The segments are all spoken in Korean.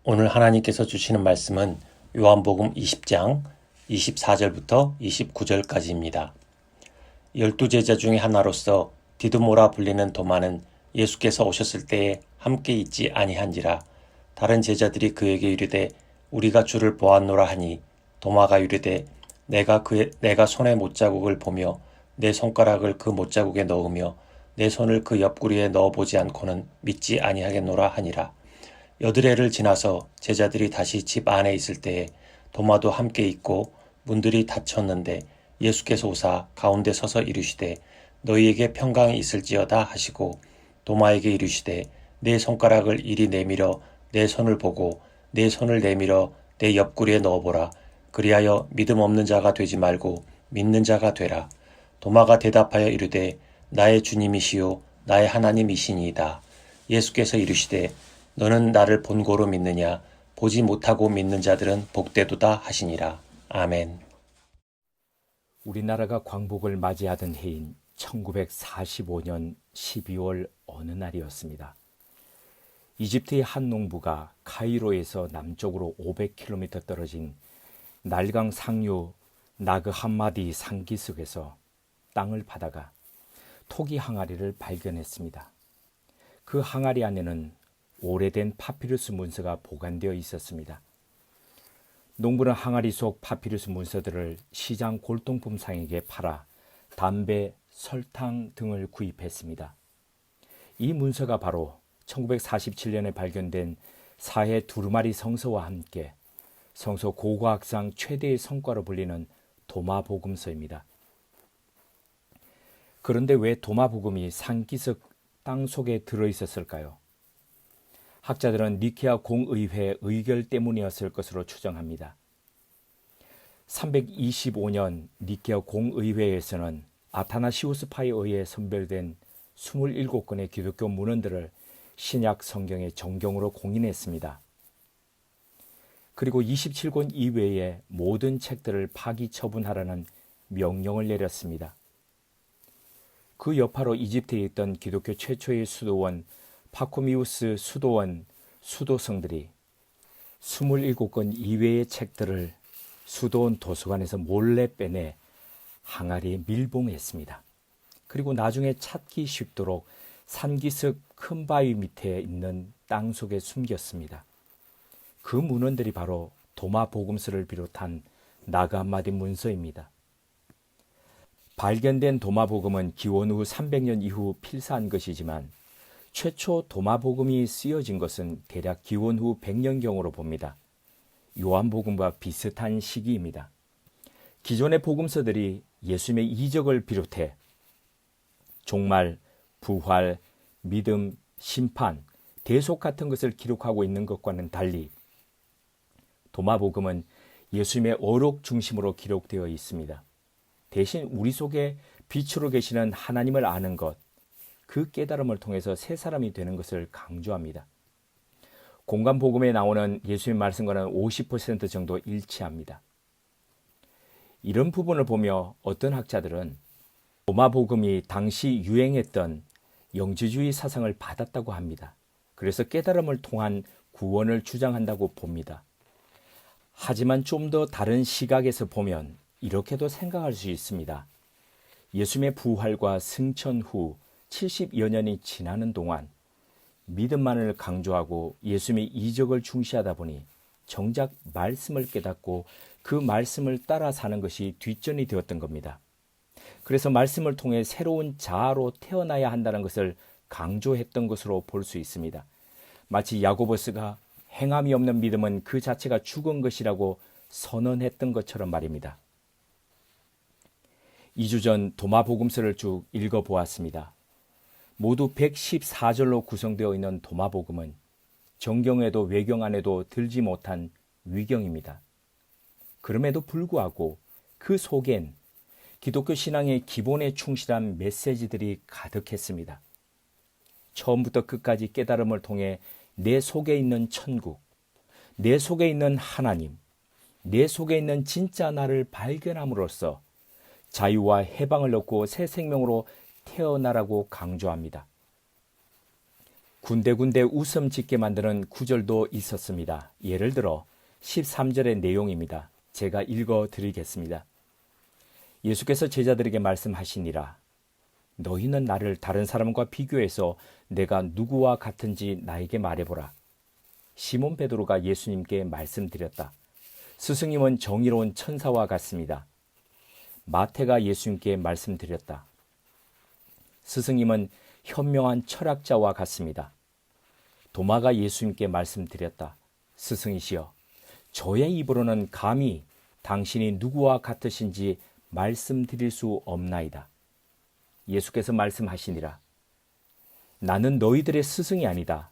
오늘 하나님께서 주시는 말씀은 요한복음 20장 24절부터 29절까지입니다. 12제자 중에 하나로서 디두모라 불리는 도마는 예수께서 오셨을 때에 함께 있지 아니한지라. 다른 제자들이 그에게 이르되 우리가 주를 보았노라 하니 도마가 이르되 내가 손의 못자국을 보며 내 손가락을 그 못자국에 넣으며 내 손을 그 옆구리에 넣어보지 않고는 믿지 아니하겠노라 하니라. 여드레를 지나서 제자들이 다시 집 안에 있을 때에 도마도 함께 있고 문들이 닫혔는데 예수께서 오사 가운데 서서 이르시되 너희에게 평강이 있을지어다 하시고 도마에게 이르시되 내 손가락을 이리 내밀어 내 손을 보고 내 손을 내밀어 내 옆구리에 넣어보라. 그리하여 믿음 없는 자가 되지 말고 믿는 자가 되라. 도마가 대답하여 이르되 나의 주님이시요 나의 하나님이시니이다. 예수께서 이르시되 너는 나를 본고로 믿느냐? 보지 못하고 믿는 자들은 복되도다 하시니라. 아멘. 우리나라가 광복을 맞이하던 해인 1945년 12월 어느 날이었습니다. 이집트의 한 농부가 카이로에서 남쪽으로 500km 떨어진 날강 상류 나그 함마디 상기슭에서 땅을 파다가 토기 항아리를 발견했습니다. 그 항아리 안에는 오래된 파피루스 문서가 보관되어 있었습니다. 농부는 항아리 속 파피루스 문서들을 시장 골동품상에게 팔아 담배, 설탕 등을 구입했습니다. 이 문서가 바로 1947년에 발견된 사해 두루마리 성서와 함께 성서 고고학상 최대의 성과로 불리는 도마복음서입니다. 그런데 왜 도마복음이 상기슭 땅 속에 들어있었을까요? 학자들은 니케아 공의회 의결 때문이었을 것으로 추정합니다. 325년 니케아 공의회에서는 아타나시우스파에 의해 선별된 27권의 기독교 문헌들을 신약 성경의 정경으로 공인했습니다. 그리고 27권 이외의 모든 책들을 파기 처분하라는 명령을 내렸습니다. 그 여파로 이집트에 있던 기독교 최초의 수도원 파코미우스 수도원 수도성들이 27권 이외의 책들을 수도원 도서관에서 몰래 빼내 항아리에 밀봉했습니다. 그리고 나중에 찾기 쉽도록 산기슭 큰 바위 밑에 있는 땅 속에 숨겼습니다. 그 문헌들이 바로 도마복음서를 비롯한 나그 함마디 문서입니다. 발견된 도마복음은 기원 후 300년 이후 필사한 것이지만 최초 도마복음이 쓰여진 것은 대략 기원 후 100년경으로 봅니다. 요한복음과 비슷한 시기입니다. 기존의 복음서들이 예수님의 이적을 비롯해 종말, 부활, 믿음, 심판, 대속 같은 것을 기록하고 있는 것과는 달리 도마복음은 예수님의 어록 중심으로 기록되어 있습니다. 대신 우리 속에 빛으로 계시는 하나님을 아는 것, 그 깨달음을 통해서 새 사람이 되는 것을 강조합니다. 공간복음에 나오는 예수님 말씀과는 50% 정도 일치합니다. 이런 부분을 보며 어떤 학자들은 도마복음이 당시 유행했던 영지주의 사상을 받았다고 합니다. 그래서 깨달음을 통한 구원을 주장한다고 봅니다. 하지만 좀 더 다른 시각에서 보면 이렇게도 생각할 수 있습니다. 예수님의 부활과 승천 후 70여 년이 지나는 동안 믿음만을 강조하고 예수님의 이적을 중시하다 보니 정작 말씀을 깨닫고 그 말씀을 따라 사는 것이 뒷전이 되었던 겁니다. 그래서 말씀을 통해 새로운 자아로 태어나야 한다는 것을 강조했던 것으로 볼 수 있습니다. 마치 야고보스가 행함이 없는 믿음은 그 자체가 죽은 것이라고 선언했던 것처럼 말입니다. 2주 전 도마복음서를 쭉 읽어보았습니다. 모두 114절로 구성되어 있는 도마복음은 정경에도 외경 안에도 들지 못한 위경입니다. 그럼에도 불구하고 그 속엔 기독교 신앙의 기본에 충실한 메시지들이 가득했습니다. 처음부터 끝까지 깨달음을 통해 내 속에 있는 천국, 내 속에 있는 하나님, 내 속에 있는 진짜 나를 발견함으로써 자유와 해방을 얻고 새 생명으로 태어나라고 강조합니다. 군데군데 웃음 짓게 만드는 구절도 있었습니다. 예를 들어 13절의 내용입니다. 제가 읽어 드리겠습니다. 예수께서 제자들에게 말씀하시니라. 너희는 나를 다른 사람과 비교해서 내가 누구와 같은지 나에게 말해보라. 시몬 베드로가 예수님께 말씀드렸다. 스승님은 정의로운 천사와 같습니다. 마태가 예수님께 말씀드렸다. 스승님은 현명한 철학자와 같습니다. 도마가 예수님께 말씀드렸다. 스승이시여, 저의 입으로는 감히 당신이 누구와 같으신지 말씀드릴 수 없나이다. 예수께서 말씀하시니라. 나는 너희들의 스승이 아니다.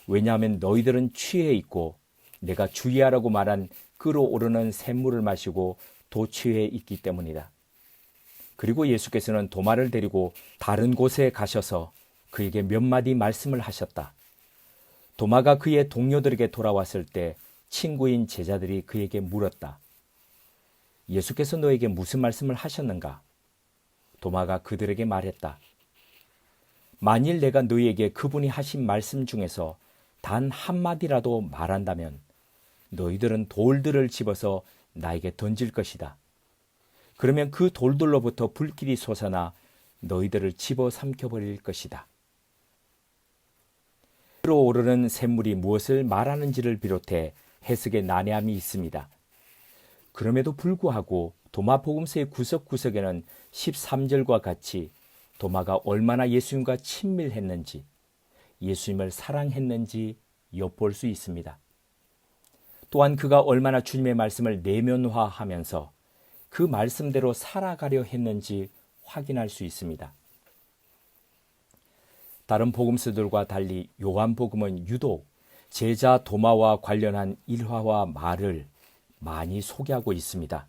왜냐하면 너희들은 취해 있고 내가 주의하라고 말한 끓어오르는 샘물을 마시고 도취해 있기 때문이다. 그리고 예수께서는 도마를 데리고 다른 곳에 가셔서 그에게 몇 마디 말씀을 하셨다. 도마가 그의 동료들에게 돌아왔을 때 친구인 제자들이 그에게 물었다. 예수께서 너에게 무슨 말씀을 하셨는가? 도마가 그들에게 말했다. 만일 내가 너희에게 그분이 하신 말씀 중에서 단 한마디라도 말한다면 너희들은 돌들을 집어서 나에게 던질 것이다. 그러면 그 돌들로부터 불길이 솟아나 너희들을 집어삼켜버릴 것이다. 끓어오르는 샘물이 무엇을 말하는지를 비롯해 해석에 난해함이 있습니다. 그럼에도 불구하고 도마 복음서의 구석구석에는 13절과 같이 도마가 얼마나 예수님과 친밀했는지, 예수님을 사랑했는지 엿볼 수 있습니다. 또한 그가 얼마나 주님의 말씀을 내면화하면서 그 말씀대로 살아가려 했는지 확인할 수 있습니다. 다른 복음서들과 달리 요한복음은 유독 제자 도마와 관련한 일화와 말을 많이 소개하고 있습니다.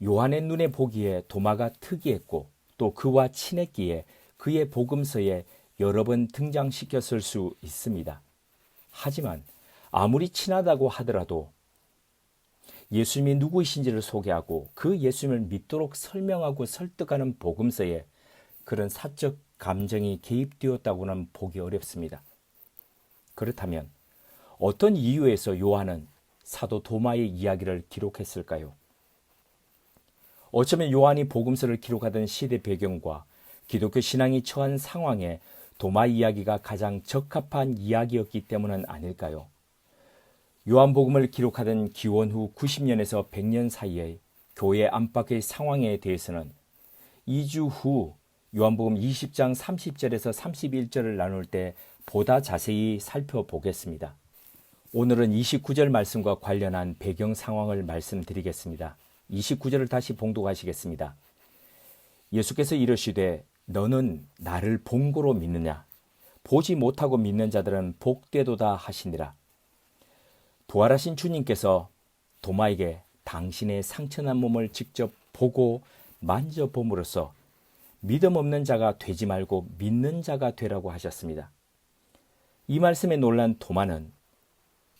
요한의 눈에 보기에 도마가 특이했고 또 그와 친했기에 그의 복음서에 여러 번 등장시켰을 수 있습니다. 하지만 아무리 친하다고 하더라도 예수님이 누구이신지를 소개하고 그 예수님을 믿도록 설명하고 설득하는 복음서에 그런 사적 감정이 개입되었다고는 보기 어렵습니다. 그렇다면 어떤 이유에서 요한은 사도 도마의 이야기를 기록했을까요? 어쩌면 요한이 복음서를 기록하던 시대 배경과 기독교 신앙이 처한 상황에 도마 이야기가 가장 적합한 이야기였기 때문은 아닐까요? 요한복음을 기록하던 기원 후 90년에서 100년 사이의 교회 안팎의 상황에 대해서는 2주 후 요한복음 20장 30절에서 31절을 나눌 때 보다 자세히 살펴보겠습니다. 오늘은 29절 말씀과 관련한 배경 상황을 말씀드리겠습니다. 29절을 다시 봉독하시겠습니다. 예수께서 이르시되 너는 나를 본고로 믿느냐? 보지 못하고 믿는 자들은 복되도다 하시니라. 부활하신 주님께서 도마에게 당신의 상처난 몸을 직접 보고 만져봄으로써 믿음 없는 자가 되지 말고 믿는 자가 되라고 하셨습니다. 이 말씀에 놀란 도마는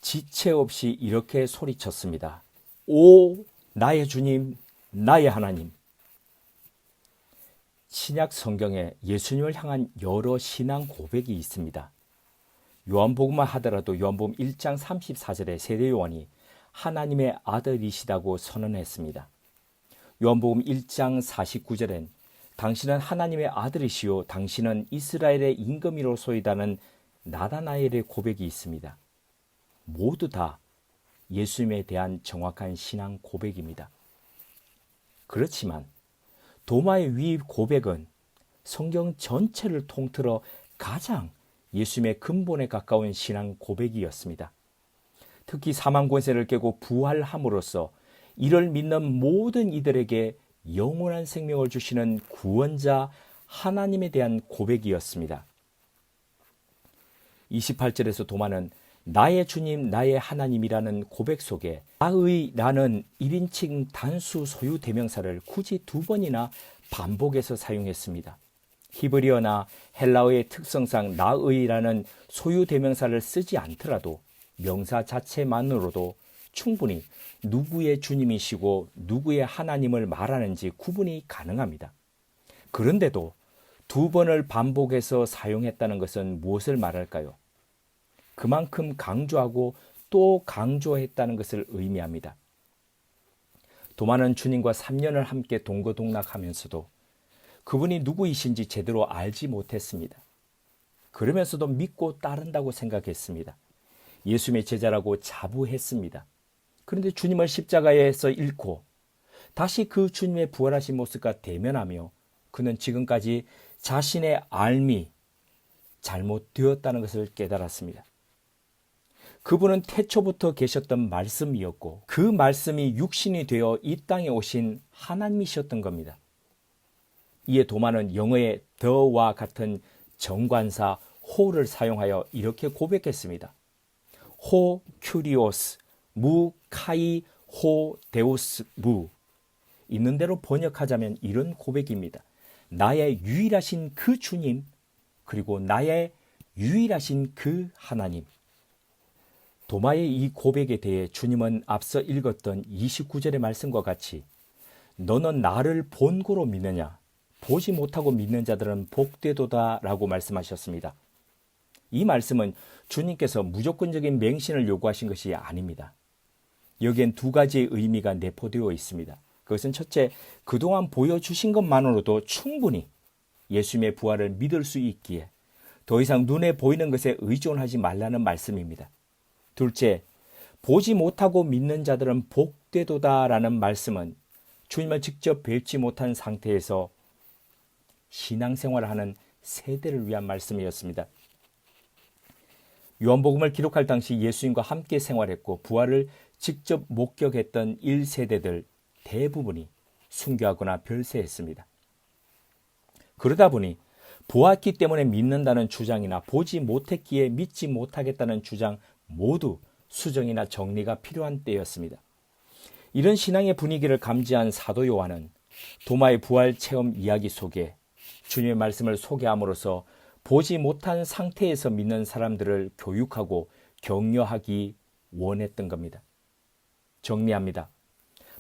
지체 없이 이렇게 소리쳤습니다. 오, 나의 주님, 나의 하나님. 신약 성경에 예수님을 향한 여러 신앙 고백이 있습니다. 요한복음만 하더라도 요한복음 1장 34절에 세례 요한이 하나님의 아들이시다고 선언했습니다. 요한복음 1장 49절엔 당신은 하나님의 아들이시요 당신은 이스라엘의 임금이로소이다는 나다나엘의 고백이 있습니다. 모두 다 예수님에 대한 정확한 신앙 고백입니다. 그렇지만 도마의 위 고백은 성경 전체를 통틀어 가장 예수님의 근본에 가까운 신앙 고백이었습니다. 특히 사망 권세를 깨고 부활함으로써 이를 믿는 모든 이들에게 영원한 생명을 주시는 구원자 하나님에 대한 고백이었습니다. 28절에서 도마는 나의 주님 나의 하나님이라는 고백 속에 나의라는 1인칭 단수 소유 대명사를 굳이 두 번이나 반복해서 사용했습니다. 히브리어나 헬라어의 특성상 나의라는 소유 대명사를 쓰지 않더라도 명사 자체만으로도 충분히 누구의 주님이시고 누구의 하나님을 말하는지 구분이 가능합니다. 그런데도 두 번을 반복해서 사용했다는 것은 무엇을 말할까요? 그만큼 강조하고 또 강조했다는 것을 의미합니다. 도마는 주님과 3년을 함께 동거동락하면서도 그분이 누구이신지 제대로 알지 못했습니다. 그러면서도 믿고 따른다고 생각했습니다. 예수님의 제자라고 자부했습니다. 그런데 주님을 십자가에서 잃고 다시 그 주님의 부활하신 모습과 대면하며 그는 지금까지 자신의 알미 잘못되었다는 것을 깨달았습니다. 그분은 태초부터 계셨던 말씀이었고 그 말씀이 육신이 되어 이 땅에 오신 하나님이셨던 겁니다. 이에 도마는 영어의 the와 같은 정관사 호를 사용하여 이렇게 고백했습니다. 호 큐리오스 무 카이 호 데우스 무. 있는 대로 번역하자면 이런 고백입니다. 나의 유일하신 그 주님, 그리고 나의 유일하신 그 하나님. 도마의 이 고백에 대해 주님은 앞서 읽었던 29절의 말씀과 같이 너는 나를 본고로 믿느냐? 보지 못하고 믿는 자들은 복되도다 라고 말씀하셨습니다. 이 말씀은 주님께서 무조건적인 맹신을 요구하신 것이 아닙니다. 여기엔 두 가지의 의미가 내포되어 있습니다. 그것은 첫째, 그동안 보여주신 것만으로도 충분히 예수님의 부활을 믿을 수 있기에 더 이상 눈에 보이는 것에 의존하지 말라는 말씀입니다. 둘째, 보지 못하고 믿는 자들은 복되도다라는 말씀은 주님을 직접 뵙지 못한 상태에서 신앙생활을 하는 세대를 위한 말씀이었습니다. 요한복음을 기록할 당시 예수님과 함께 생활했고 부활을 직접 목격했던 1세대들 대부분이 순교하거나 별세했습니다. 그러다 보니 보았기 때문에 믿는다는 주장이나 보지 못했기에 믿지 못하겠다는 주장 모두 수정이나 정리가 필요한 때였습니다. 이런 신앙의 분위기를 감지한 사도 요한은 도마의 부활 체험 이야기 속에 주님의 말씀을 소개함으로써 보지 못한 상태에서 믿는 사람들을 교육하고 격려하기 원했던 겁니다. 정리합니다.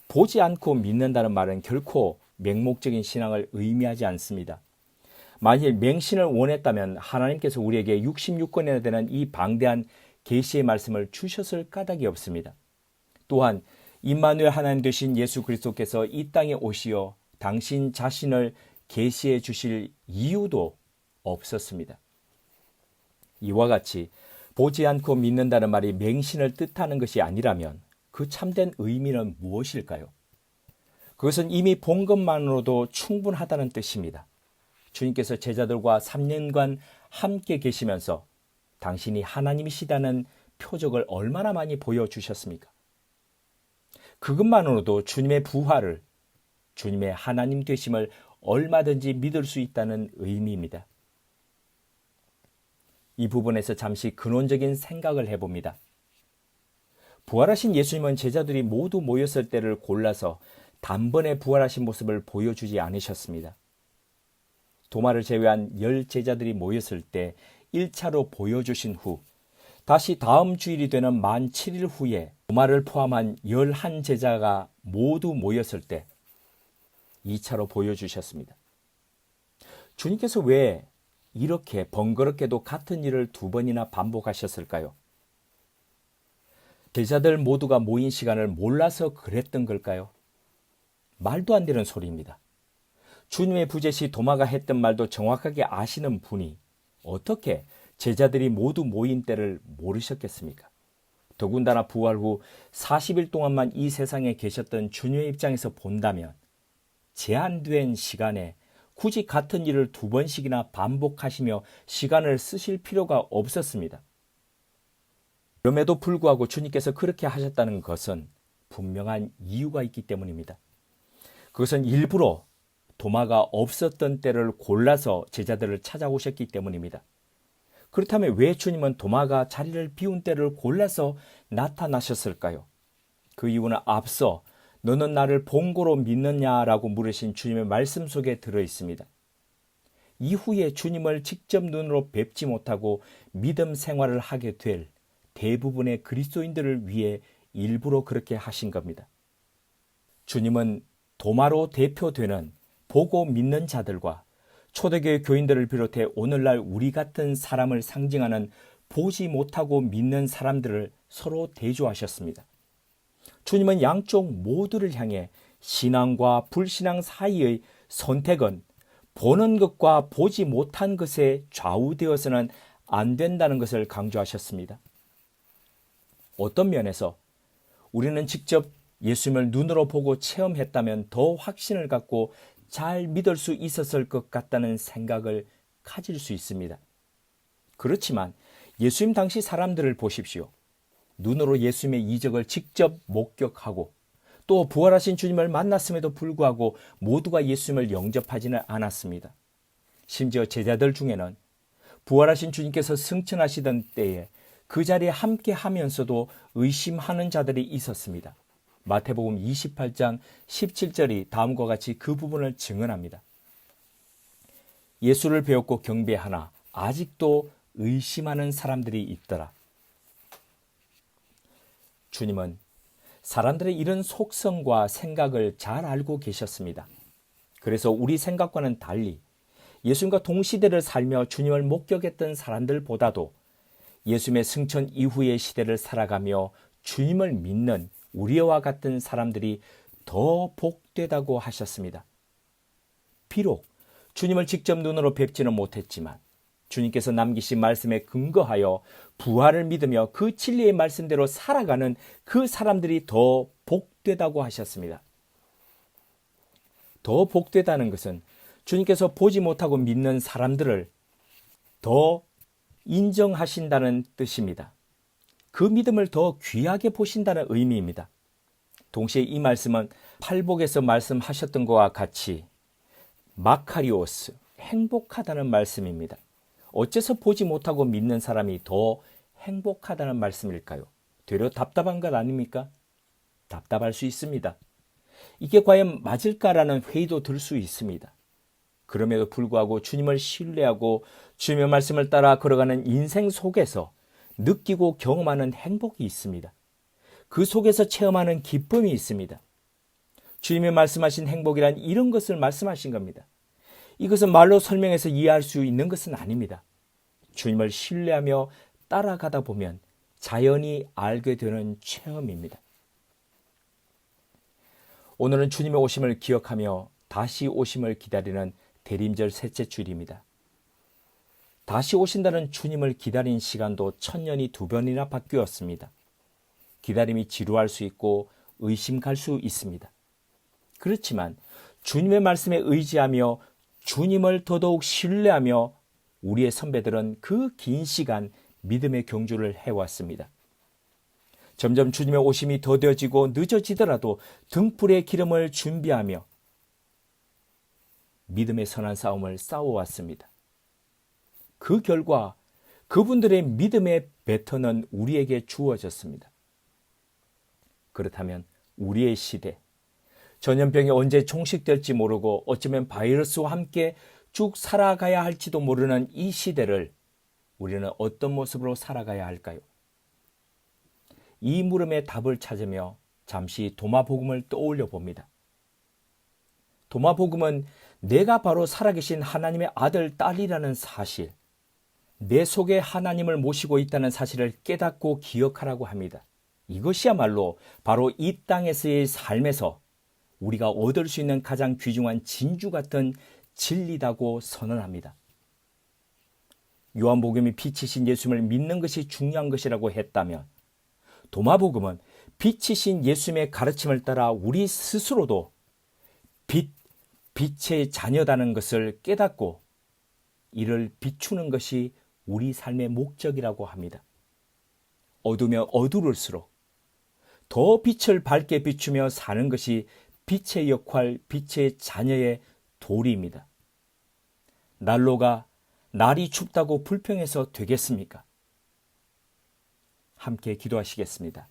보지 않고 믿는다는 말은 결코 맹목적인 신앙을 의미하지 않습니다. 만일 맹신을 원했다면 하나님께서 우리에게 66권이나 되는 이 방대한 계시의 말씀을 주셨을 까닭이 없습니다. 또한 임마누엘 하나님 되신 예수 그리스도께서 이 땅에 오시어 당신 자신을 계시해 주실 이유도 없었습니다. 이와 같이 보지 않고 믿는다는 말이 맹신을 뜻하는 것이 아니라면 그 참된 의미는 무엇일까요? 그것은 이미 본 것만으로도 충분하다는 뜻입니다. 주님께서 제자들과 3년간 함께 계시면서 당신이 하나님이시다는 표적을 얼마나 많이 보여주셨습니까? 그것만으로도 주님의 부활을, 주님의 하나님 되심을 얼마든지 믿을 수 있다는 의미입니다. 이 부분에서 잠시 근원적인 생각을 해봅니다. 부활하신 예수님은 제자들이 모두 모였을 때를 골라서 단번에 부활하신 모습을 보여주지 않으셨습니다. 도마를 제외한 10제자들이 모였을 때 1차로 보여주신 후 다시 다음 주일이 되는 만 7일 후에 도마를 포함한 11제자가 모두 모였을 때 2차로 보여주셨습니다. 주님께서 왜 이렇게 번거롭게도 같은 일을 두 번이나 반복하셨을까요? 제자들 모두가 모인 시간을 몰라서 그랬던 걸까요? 말도 안 되는 소리입니다. 주님의 부재 시 도마가 했던 말도 정확하게 아시는 분이 어떻게 제자들이 모두 모인 때를 모르셨겠습니까? 더군다나 부활 후 40일 동안만 이 세상에 계셨던 주님의 입장에서 본다면 제한된 시간에 굳이 같은 일을 두 번씩이나 반복하시며 시간을 쓰실 필요가 없었습니다. 그럼에도 불구하고 주님께서 그렇게 하셨다는 것은 분명한 이유가 있기 때문입니다. 그것은 일부러 도마가 없었던 때를 골라서 제자들을 찾아오셨기 때문입니다. 그렇다면 왜 주님은 도마가 자리를 비운 때를 골라서 나타나셨을까요? 그 이유는 앞서 너는 나를 본고로 믿느냐라고 물으신 주님의 말씀 속에 들어 있습니다. 이후에 주님을 직접 눈으로 뵙지 못하고 믿음 생활을 하게 될 대부분의 그리스도인들을 위해 일부러 그렇게 하신 겁니다. 주님은 도마로 대표되는 보고 믿는 자들과 초대교회 교인들을 비롯해 오늘날 우리 같은 사람을 상징하는 보지 못하고 믿는 사람들을 서로 대조하셨습니다. 주님은 양쪽 모두를 향해 신앙과 불신앙 사이의 선택은 보는 것과 보지 못한 것에 좌우되어서는 안 된다는 것을 강조하셨습니다. 어떤 면에서 우리는 직접 예수님을 눈으로 보고 체험했다면 더 확신을 갖고 잘 믿을 수 있었을 것 같다는 생각을 가질 수 있습니다. 그렇지만 예수님 당시 사람들을 보십시오. 눈으로 예수님의 이적을 직접 목격하고 또 부활하신 주님을 만났음에도 불구하고 모두가 예수님을 영접하지는 않았습니다. 심지어 제자들 중에는 부활하신 주님께서 승천하시던 때에 그 자리에 함께 하면서도 의심하는 자들이 있었습니다. 마태복음 28장 17절이 다음과 같이 그 부분을 증언합니다. 예수를 배웠고 경배하나 아직도 의심하는 사람들이 있더라. 주님은 사람들의 이런 속성과 생각을 잘 알고 계셨습니다. 그래서 우리 생각과는 달리 예수님과 동시대를 살며 주님을 목격했던 사람들보다도 예수님의 승천 이후의 시대를 살아가며 주님을 믿는 우리와 같은 사람들이 더 복되다고 하셨습니다. 비록 주님을 직접 눈으로 뵙지는 못했지만 주님께서 남기신 말씀에 근거하여 부활을 믿으며 그 진리의 말씀대로 살아가는 그 사람들이 더 복되다고 하셨습니다. 더 복되다는 것은 주님께서 보지 못하고 믿는 사람들을 더 인정하신다는 뜻입니다. 그 믿음을 더 귀하게 보신다는 의미입니다. 동시에 이 말씀은 팔복에서 말씀하셨던 것과 같이 마카리오스, 행복하다는 말씀입니다. 어째서 보지 못하고 믿는 사람이 더 행복하다는 말씀일까요? 되려 답답한 것 아닙니까? 답답할 수 있습니다. 이게 과연 맞을까라는 회의도 들 수 있습니다. 그럼에도 불구하고 주님을 신뢰하고 주님의 말씀을 따라 걸어가는 인생 속에서 느끼고 경험하는 행복이 있습니다. 그 속에서 체험하는 기쁨이 있습니다. 주님의 말씀하신 행복이란 이런 것을 말씀하신 겁니다. 이것은 말로 설명해서 이해할 수 있는 것은 아닙니다. 주님을 신뢰하며 따라가다 보면 자연히 알게 되는 체험입니다. 오늘은 주님의 오심을 기억하며 다시 오심을 기다리는 대림절 셋째 주일입니다. 다시 오신다는 주님을 기다린 시간도 1000년이 2번이나 바뀌었습니다. 기다림이 지루할 수 있고 의심갈 수 있습니다. 그렇지만 주님의 말씀에 의지하며 주님을 더더욱 신뢰하며 우리의 선배들은 그 긴 시간 믿음의 경주를 해왔습니다. 점점 주님의 오심이 더뎌지고 늦어지더라도 등불의 기름을 준비하며 믿음의 선한 싸움을 싸워왔습니다. 그 결과 그분들의 믿음의 배터는 우리에게 주어졌습니다. 그렇다면 우리의 시대, 전염병이 언제 종식될지 모르고 어쩌면 바이러스와 함께 쭉 살아가야 할지도 모르는 이 시대를 우리는 어떤 모습으로 살아가야 할까요? 이 물음에 답을 찾으며 잠시 도마복음을 떠올려 봅니다. 도마복음은 내가 바로 살아계신 하나님의 아들, 딸이라는 사실, 내 속에 하나님을 모시고 있다는 사실을 깨닫고 기억하라고 합니다. 이것이야말로 바로 이 땅에서의 삶에서 우리가 얻을 수 있는 가장 귀중한 진주 같은 진리다고 선언합니다. 요한복음이 빛이신 예수님을 믿는 것이 중요한 것이라고 했다면 도마복음은 빛이신 예수님의 가르침을 따라 우리 스스로도 빛의 자녀다는 것을 깨닫고 이를 비추는 것이 우리 삶의 목적이라고 합니다. 어두면 어두울수록 더 빛을 밝게 비추며 사는 것이 빛의 역할, 빛의 자녀의 도리입니다. 난로가 날이 춥다고 불평해서 되겠습니까? 함께 기도하시겠습니다.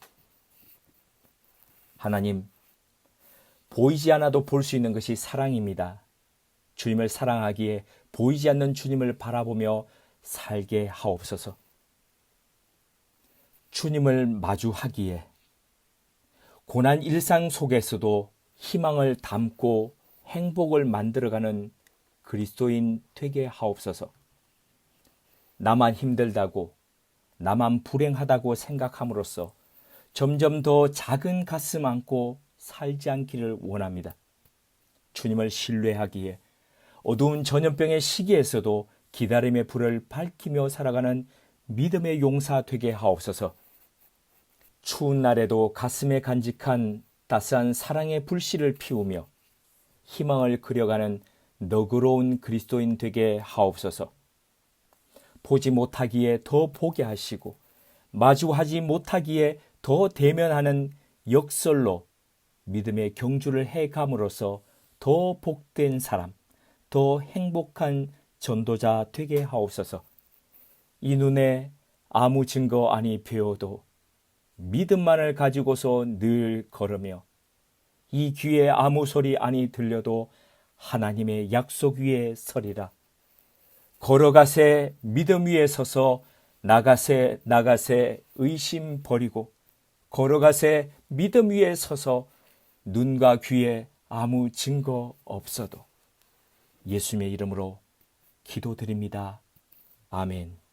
하나님, 보이지 않아도 볼 수 있는 것이 사랑입니다. 주님을 사랑하기에 보이지 않는 주님을 바라보며 살게 하옵소서. 주님을 마주하기에 고난 일상 속에서도 희망을 담고 행복을 만들어가는 그리스도인 되게 하옵소서. 나만 힘들다고, 나만 불행하다고 생각함으로써 점점 더 작은 가슴 안고 살지 않기를 원합니다. 주님을 신뢰하기에 어두운 전염병의 시기에서도 기다림의 불을 밝히며 살아가는 믿음의 용사 되게 하옵소서. 추운 날에도 가슴에 간직한 따스한 사랑의 불씨를 피우며 희망을 그려가는 너그러운 그리스도인 되게 하옵소서. 보지 못하기에 더 보게 하시고 마주하지 못하기에 더 대면하는 역설로 믿음의 경주를 해감으로써 더 복된 사람, 더 행복한 전도자 되게 하옵소서. 이 눈에 아무 증거 아니 배워도 믿음만을 가지고서 늘 걸으며 이 귀에 아무 소리 아니 들려도 하나님의 약속 위에 서리라. 걸어가세 믿음 위에 서서 나가세 의심 버리고 걸어가세 믿음 위에 서서 눈과 귀에 아무 증거 없어도 예수님의 이름으로 기도드립니다. 아멘.